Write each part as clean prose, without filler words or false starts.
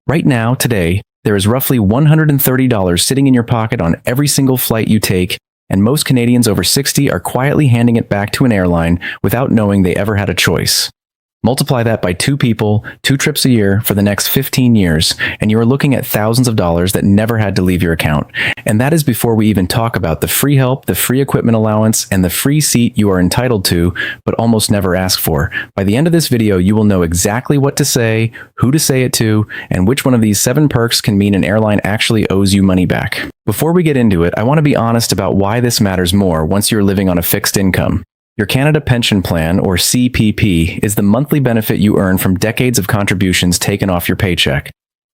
Right now, today, there is roughly $130 sitting in your pocket on every single flight you take, and most Canadians over 60 are quietly handing it back to an airline without knowing they ever had a choice. Multiply that by 2 people, 2 trips a year for the next 15 years, and you are looking at thousands of dollars that never had to leave your account. And that is before we even talk about the free help, the free equipment allowance, and the free seat you are entitled to, but almost never ask for. By the end of this video, you will know exactly what to say, who to say it to, and which one of these 7 perks can mean an airline actually owes you money back. Before we get into it, I want to be honest about why this matters more once you're living on a fixed income. Your Canada Pension Plan, or CPP, is the monthly benefit you earn from decades of contributions taken off your paycheck.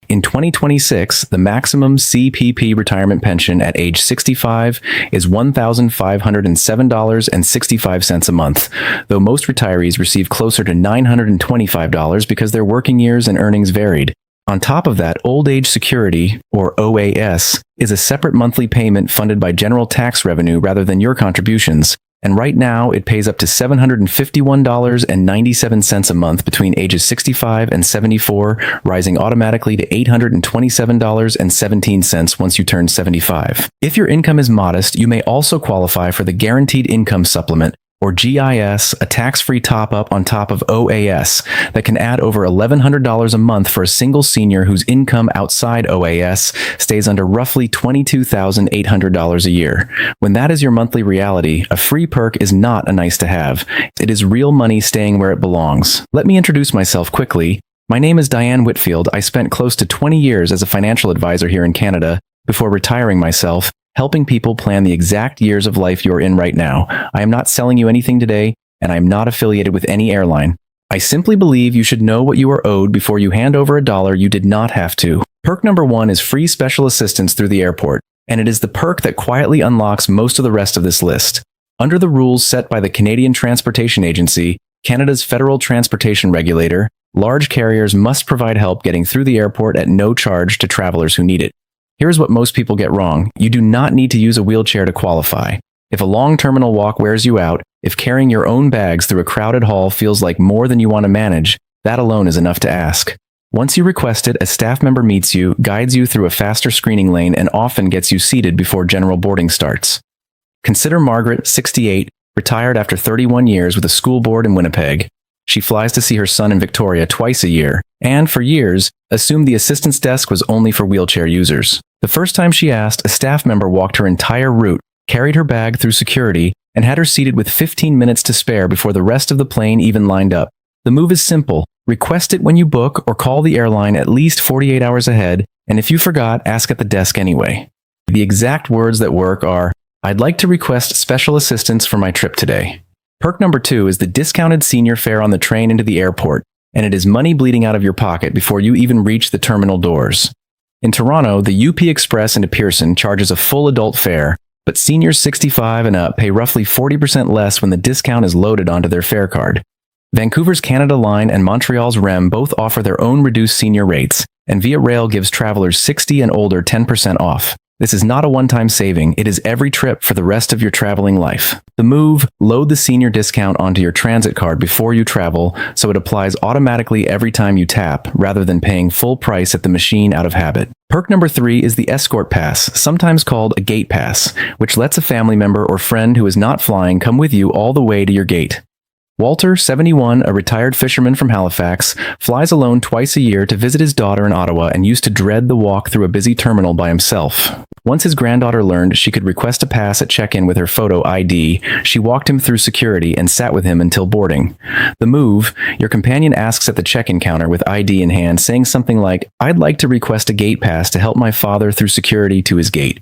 In 2026, the maximum CPP retirement pension at age 65 is $1,507.65 a month, though most retirees receive closer to $925 because their working years and earnings varied. On top of that, Old Age Security, or OAS, is a separate monthly payment funded by general tax revenue rather than your contributions. And right now, it pays up to $751.97 a month between ages 65 and 74, rising automatically to $827.17 once you turn 75. If your income is modest, you may also qualify for the Guaranteed Income Supplement, or GIS, a tax-free top-up on top of OAS that can add over $1,100 a month for a single senior whose income outside OAS stays under roughly $22,800 a year. When that is your monthly reality, a free perk is not a nice-to-have. It is real money staying where it belongs. Let me introduce myself quickly. My name is Diane Whitfield. I spent close to 20 years as a financial advisor here in Canada before retiring myself, helping people plan the exact years of life you're in right now. I am not selling you anything today, and I am not affiliated with any airline. I simply believe you should know what you are owed before you hand over a dollar you did not have to. Perk number 1 is free special assistance through the airport, and it is the perk that quietly unlocks most of the rest of this list. Under the rules set by the Canadian Transportation Agency, Canada's federal transportation regulator, large carriers must provide help getting through the airport at no charge to travelers who need it. Here's what most people get wrong. You do not need to use a wheelchair to qualify. If a long terminal walk wears you out, if carrying your own bags through a crowded hall feels like more than you want to manage, that alone is enough to ask. Once you request it, a staff member meets you, guides you through a faster screening lane, and often gets you seated before general boarding starts. Consider Margaret, 68, retired after 31 years with a school board in Winnipeg. She flies to see her son in Victoria twice a year, and for years, assumed the assistance desk was only for wheelchair users. The first time she asked, a staff member walked her entire route, carried her bag through security, and had her seated with 15 minutes to spare before the rest of the plane even lined up. The move is simple. Request it when you book or call the airline at least 48 hours ahead, and if you forgot, ask at the desk anyway. The exact words that work are, "I'd like to request special assistance for my trip today." Perk number 2 is the discounted senior fare on the train into the airport, and it is money bleeding out of your pocket before you even reach the terminal doors. In Toronto, the UP Express into Pearson charges a full adult fare, but seniors 65 and up pay roughly 40% less when the discount is loaded onto their fare card. Vancouver's Canada Line and Montreal's REM both offer their own reduced senior rates, and Via Rail gives travelers 60 and older 10% off. This is not a one-time saving, it is every trip for the rest of your traveling life. The move, load the senior discount onto your transit card before you travel, so it applies automatically every time you tap, rather than paying full price at the machine out of habit. Perk number 3 is the escort pass, sometimes called a gate pass, which lets a family member or friend who is not flying come with you all the way to your gate. Walter, 71, a retired fisherman from Halifax, flies alone twice a year to visit his daughter in Ottawa and used to dread the walk through a busy terminal by himself. Once his granddaughter learned she could request a pass at check-in with her photo ID, she walked him through security and sat with him until boarding. The move, your companion asks at the check-in counter with ID in hand, saying something like, "I'd like to request a gate pass to help my father through security to his gate."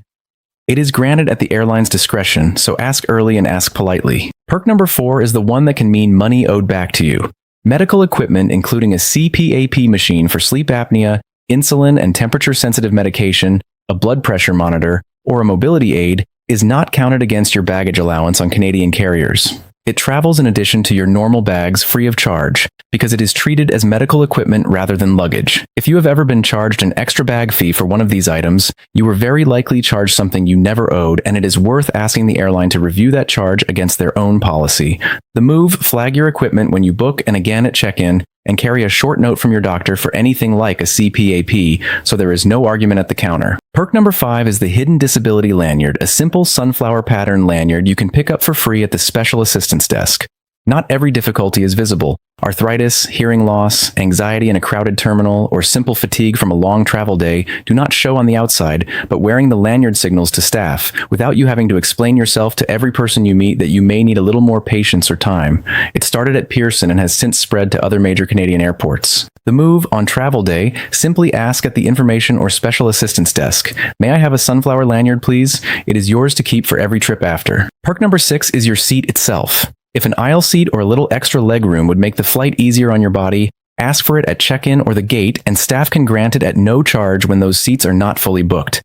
It is granted at the airline's discretion, so ask early and ask politely. Perk number 4 is the one that can mean money owed back to you. Medical equipment, including a CPAP machine for sleep apnea, insulin and temperature-sensitive medication, a blood pressure monitor, or a mobility aid, is not counted against your baggage allowance on Canadian carriers. It travels in addition to your normal bags free of charge, because it is treated as medical equipment rather than luggage. If you have ever been charged an extra bag fee for one of these items, you were very likely charged something you never owed, and it is worth asking the airline to review that charge against their own policy. The move, flag your equipment when you book and again at check-in, and carry a short note from your doctor for anything like a CPAP, so there is no argument at the counter. Perk number 5 is the Hidden Disability Lanyard, a simple sunflower pattern lanyard you can pick up for free at the Special Assistance Desk. Not every difficulty is visible. Arthritis, hearing loss, anxiety in a crowded terminal, or simple fatigue from a long travel day do not show on the outside, but wearing the lanyard signals to staff, without you having to explain yourself to every person you meet that you may need a little more patience or time. It started at Pearson and has since spread to other major Canadian airports. The move, on travel day, simply ask at the Information or Special Assistance Desk, "May I have a sunflower lanyard, please?" It is yours to keep for every trip after. Perk number 6 is your seat itself. If an aisle seat or a little extra leg room would make the flight easier on your body, ask for it at check-in or the gate, and staff can grant it at no charge when those seats are not fully booked.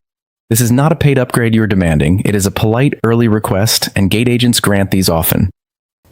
This is not a paid upgrade you are demanding. It is a polite, early request, and gate agents grant these often.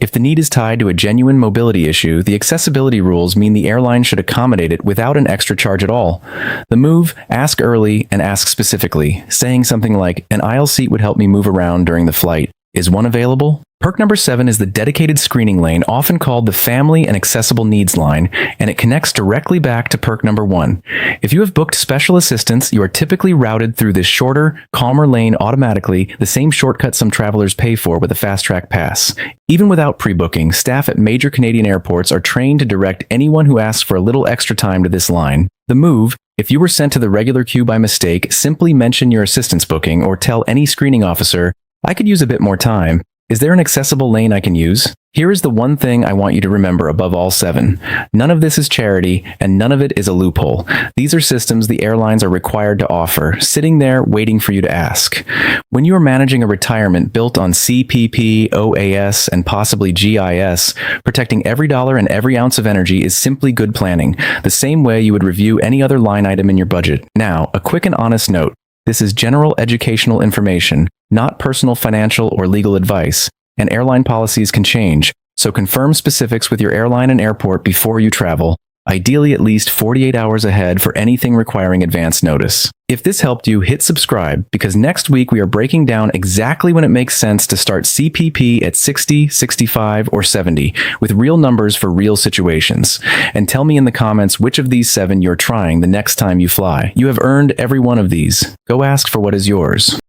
If the need is tied to a genuine mobility issue, the accessibility rules mean the airline should accommodate it without an extra charge at all. The move, ask early and ask specifically, saying something like, "An aisle seat would help me move around during the flight. Is one available?" Perk number 7 is the dedicated screening lane, often called the Family and Accessible Needs line, and it connects directly back to perk number 1. If you have booked special assistance, you are typically routed through this shorter, calmer lane automatically, the same shortcut some travelers pay for with a fast-track pass. Even without pre-booking, staff at major Canadian airports are trained to direct anyone who asks for a little extra time to this line. The move, if you were sent to the regular queue by mistake, simply mention your assistance booking or tell any screening officer, "I could use a bit more time. Is there an accessible lane I can use?" Here is the one thing I want you to remember above all 7. None of this is charity, and none of it is a loophole. These are systems the airlines are required to offer, sitting there waiting for you to ask. When you are managing a retirement built on CPP, OAS, and possibly GIS, protecting every dollar and every ounce of energy is simply good planning, the same way you would review any other line item in your budget. Now, a quick and honest note. This is general educational information, not personal financial or legal advice, and airline policies can change, so confirm specifics with your airline and airport before you travel, ideally at least 48 hours ahead for anything requiring advance notice. If this helped you, hit subscribe, because next week we are breaking down exactly when it makes sense to start CPP at 60, 65, or 70, with real numbers for real situations. And tell me in the comments which of these 7 you're trying the next time you fly. You have earned every one of these. Go ask for what is yours.